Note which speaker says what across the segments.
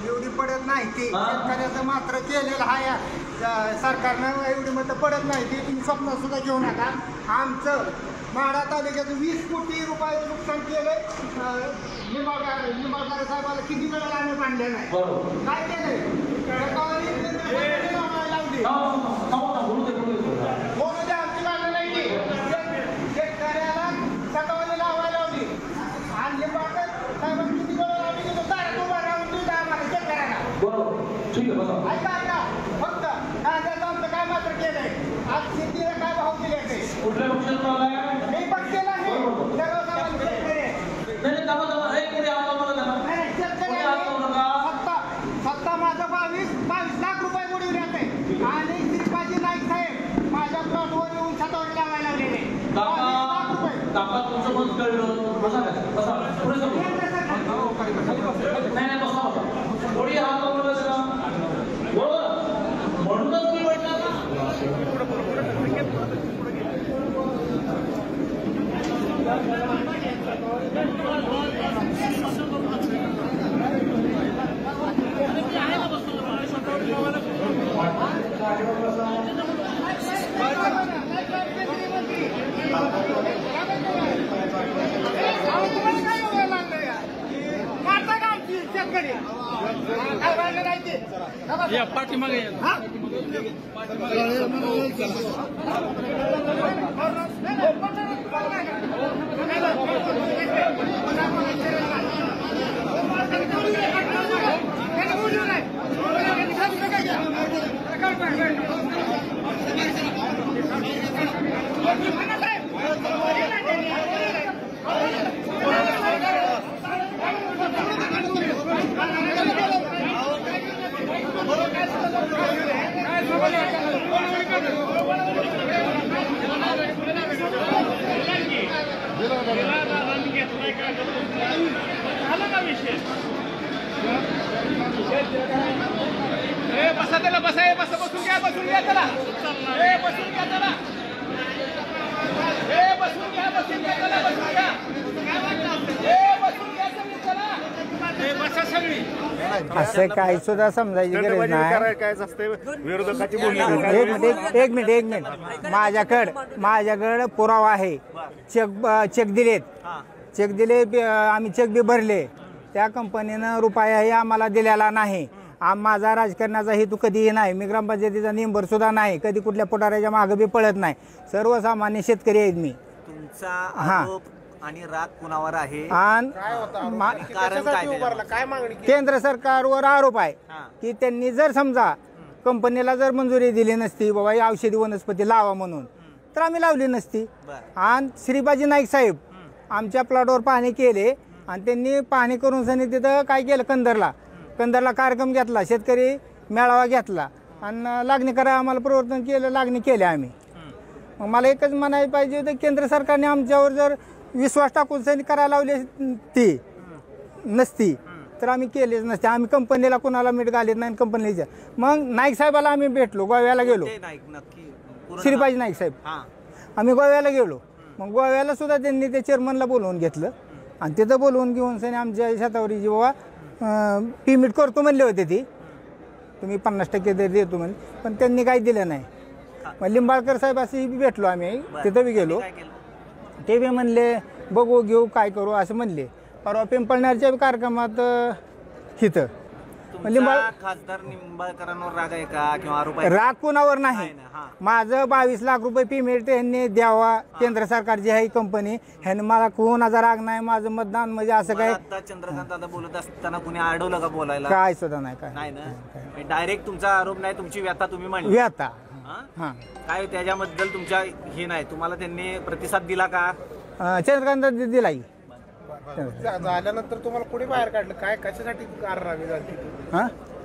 Speaker 1: एवढी पडत नाही ती शेतकऱ्याचं मात्र केलेलं हा या सरकारनं एवढी मतं पडत नाही ती तुम्ही स्वप्न सुद्धा घेऊ नका. आमचं माढा तालुक्याचं 20 कोटी रुपयाचं नुकसान केलंय. निंबाळकर साहेबाला किती वेळा आम्ही मांडले नाही काय केलंय बोलू द्या आमची मागणी नाही की शेतकऱ्याला सकाळी लावायला लावली आणि निंबाळकर साहेबांनी किती वेळा लावली की तो तारख उभा राहून तुझा आम्हाला शेतकऱ्याला ऐका ऐका फक्त कांद्याचं आमचं काय मात्र केलंय आज शेतीला काय भाव दिले ते
Speaker 2: कुठल्या पक्षात
Speaker 1: मी बघतेला आहे सर्वसामान्य शेतकरी फक्त माझं 22 लाख रुपये बुडवले होते आणि श्रीपाजी नाईक साहेब माझ्या प्लॉटवर येऊन छतावर लावायला लावलेले 22 लाख रुपये.
Speaker 2: तुमचं मत कळलं बसा पुढे म्हणूनच मी म्हटलं
Speaker 3: या पाठीमागे बसा त्याला बसून घ्या त्याला बसून घ्या त्याला
Speaker 1: असं काही सुद्धा समजायची गरज नाही. एक मिनिट माझ्याकडे पुरावा आहे. चेक दिले आम्ही चेक बी भरले. त्या कंपनीनं रुपयाही आम्हाला दिलेला नाही. माझा राजकारणाचा हेतू कधीही नाही. मी ग्रामपंचायतीचा निंबर सुद्धा नाही. कधी कुठल्या पुढाऱ्याच्या मागे बी पळत नाही. सर्वसामान्य शेतकरी आहेत मी.
Speaker 4: तुमचा आरोप आणि राग कुणावर आहे
Speaker 1: केंद्र सरकारवर आरोप आहे की त्यांनी जर समजा कंपनीला जर मंजुरी दिली नसती बाबा ही औषधी वनस्पती लावा म्हणून तर आम्ही लावली नसती. आणि श्रीबाजी नाईक साहेब आमच्या प्लॉटवर पाहणी केले आणि त्यांनी पाहणी करून सनी तिथं काय केलं कंदरला कार्यक्रम घेतला. शेतकरी मेळावा घेतला आणि लागणी करा आम्हाला प्रवर्तन केलं. लागणी केली आम्ही. मग मला एकच म्हणायला पाहिजे होतं केंद्र सरकारने आमच्यावर जर विश्वास टाकून सनी करायला लावली ती नसती तर आम्ही केलेच नसते. आम्ही कंपनीला कुणाला मीठ घालीत नाही. कंपनीच्या मग नाईक साहेबाला आम्ही भेटलो. गोव्याला गेलो. श्रीपाजी नाईक साहेब आम्ही गोव्याला गेलो. मग गोव्याला सुद्धा त्यांनी त्या चेअरमनला बोलवून घेतलं आणि तिथं बोलवून घेऊन सनी आमच्या शेतावरीची बाबा पेमेंट करतो म्हणले होते ती तुम्ही 50% देतो म्हणले पण त्यांनी काही दिलं नाही. मग लिंबाळकर साहेब असे भेटलो आम्ही. तिथं बी गेलो. ते बी म्हणले बघू घेऊ काय करू असं म्हणले. परवा पिंपळनेरच्या कार्यक्रमात हिथं
Speaker 4: खासदार निंबाळकरांवर राग आहे का किंवा आरोप
Speaker 1: राग कोणावर नाही. माझं 22 लाख रुपये पेमेंट यांनी द्यावा. केंद्र सरकार जी आहे कंपनी ह्याने मला कोणाचा राग नाही. माझं मतदान म्हणजे असं काय
Speaker 4: चंद्रकांत दादा बोलत असताना कुणी अडवलं का बोलायला
Speaker 1: काय सुद्धा नाही. काय
Speaker 4: नाही ना डायरेक्ट तुमचा आरोप नाही. तुमची व्यथा तुम्ही मांडली.
Speaker 1: व्यथा
Speaker 4: काय त्याच्याबद्दल तुमच्या हे नाही तुम्हाला त्यांनी प्रतिसाद दिला का?
Speaker 1: चंद्रकांत दिला
Speaker 3: झाल्यानंतर तुम्हाला कुणी बाहेर काढलं काय कशासाठी कारवाई झाली?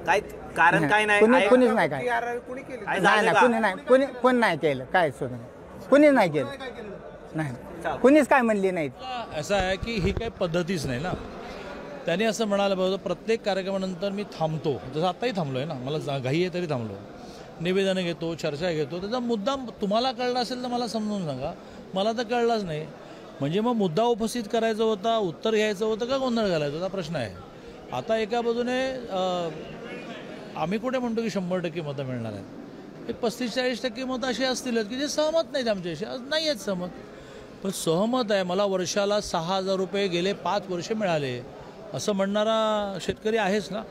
Speaker 4: काय कारण काय नाही
Speaker 1: कुणीच नाही. काय
Speaker 3: कुणी केली
Speaker 1: कोणी नाही केलं. काय सुद्धा कुणीच नाही केलं. नाही कुणीच काय म्हणली नाहीत.
Speaker 5: असं आहे की ही काही पद्धतीच नाही ना. त्यांनी असं म्हणायला पाहिजे प्रत्येक कार्यक्रमानंतर मी थांबतो. जसं आत्ताही थांबलो आहे ना. मला घाई आहे तरी थांबलो. निवेदनं घेतो चर्चा घेतो. त्याचा मुद्दा तुम्हाला कळला असेल तर मला समजून सांगा. मला तर कळलाच नाही. म्हणजे मग मुद्दा उपस्थित करायचा होता, उत्तर घ्यायचं होतं का गोंधळ घालायचा होता प्रश्न आहे. आता एका बाजूने आम्ही कुठे म्हणतो की 100% मतं मिळणार आहेत. एक 35-40% मतं अशी असतीलच की जे सहमत नाहीत आमच्याशी, आज नाही आहेत सहमत. पण सहमत आहे, मला वर्षाला 6,000 रुपये गेले 5 वर्ष मिळाले असं म्हणणारा शेतकरी आहेच ना.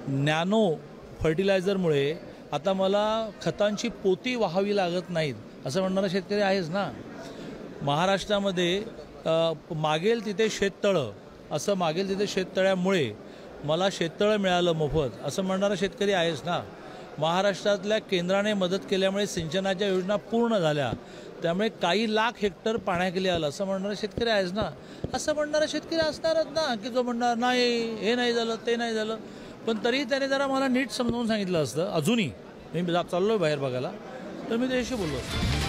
Speaker 5: नॅनो फर्टिलायझरमुळे आता मला खतांची पोती वाहावी लागत नाहीत असं म्हणणारा शेतकरी आहेच ना. महाराष्ट्रामध्ये मागेल तिथे शेततळं, असं मागेल तिथे शेततळ्यामुळे मला शेततळं मिळालं मोफत असं म्हणणारा शेतकरी आहेच ना. महाराष्ट्रातल्या केंद्राने मदत केल्यामुळे सिंचनाच्या योजना पूर्ण झाल्या, त्यामुळे काही लाख हेक्टर पाण्याखाली आलं असं म्हणणारा शेतकरी आहेच ना. असं म्हणणारा शेतकरी असणारच ना की जो म्हणणार नाही हे नाही झालं ते नाही झालं. पण तरीही त्याने जरा मला नीट समजावून सांगितलं असतं. अजूनही मी चाललो आहे बाहेर बघायला तर मी त्याच्याशी बोललो असतो.